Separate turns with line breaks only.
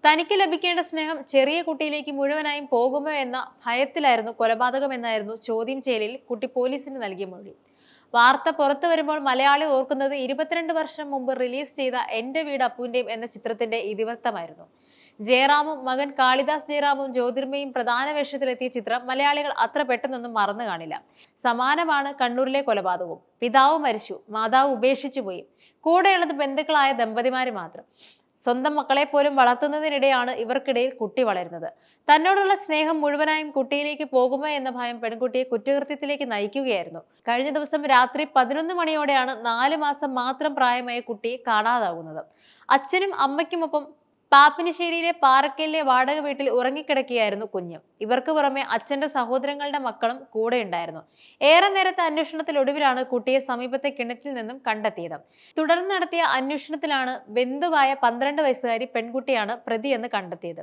തനിക്ക് ലഭിക്കേണ്ട സ്നേഹം ചെറിയ കുട്ടിയിലേക്ക് മുഴുവനായും പോകുമോ എന്ന ഭയത്തിലായിരുന്നു കൊലപാതകമെന്നായിരുന്നു ചോദ്യം ചെയ്യലിൽ കുട്ടി പോലീസിന് നൽകിയ മൊഴി. വാർത്ത പുറത്തു വരുമ്പോൾ മലയാളി ഓർക്കുന്നത് 22 വർഷം മുമ്പ് റിലീസ് ചെയ്ത എന്റെ വീട് അപ്പൂന്റെയും എന്ന ചിത്രത്തിന്റെ ഇതിവൃത്തമായിരുന്നു. ജയറാമും മകൻ കാളിദാസ് ജയറാമും ജ്യോതിർമയും പ്രധാന വേഷത്തിലെത്തിയ ചിത്രം മലയാളികൾ അത്ര പെട്ടെന്നൊന്നും മറന്നു കാണില്ല. സമാനമാണ് കണ്ണൂരിലെ കൊലപാതകവും. പിതാവ് മരിച്ചു, മാതാവ് ഉപേക്ഷിച്ചു പോയി, കൂടെയുള്ളത് ബന്ധുക്കളായ ദമ്പതിമാര് മാത്രം. സ്വന്തം മക്കളെ പോലും വളർത്തുന്നതിനിടെയാണ് ഇവർക്കിടയിൽ കുട്ടി വളരുന്നത്. തന്നോടുള്ള സ്നേഹം മുഴുവനായും കുട്ടിയിലേക്ക് പോകുമോ എന്ന ഭയം പെൺകുട്ടിയെ കുറ്റകൃത്യത്തിലേക്ക് നയിക്കുകയായിരുന്നു. കഴിഞ്ഞ ദിവസം രാത്രി 11 മണിയോടെയാണ് 4 മാസം മാത്രം പ്രായമായ കുട്ടിയെ കാണാതാകുന്നത്. അച്ഛനും അമ്മയ്ക്കുമൊപ്പം പാപ്പിനിശ്ശേരിയിലെ പാറക്കലിലെ വാടക വീട്ടിൽ ഉറങ്ങിക്കിടക്കുകയായിരുന്നു കുഞ്ഞ്. ഇവർക്ക് പുറമെ അച്ഛന്റെ സഹോദരങ്ങളുടെ മക്കളും കൂടെ ഉണ്ടായിരുന്നു. ഏറെ നേരത്തെ അന്വേഷണത്തിലൊടുവിലാണ് കുട്ടിയെ സമീപത്തെ കിണറ്റിൽ നിന്നും കണ്ടെത്തിയത്. തുടർന്ന് നടത്തിയ അന്വേഷണത്തിലാണ് ബന്ധുവായ 12 വയസ്സുകാരി പെൺകുട്ടിയാണ് പ്രതിയെന്ന് കണ്ടെത്തിയത്.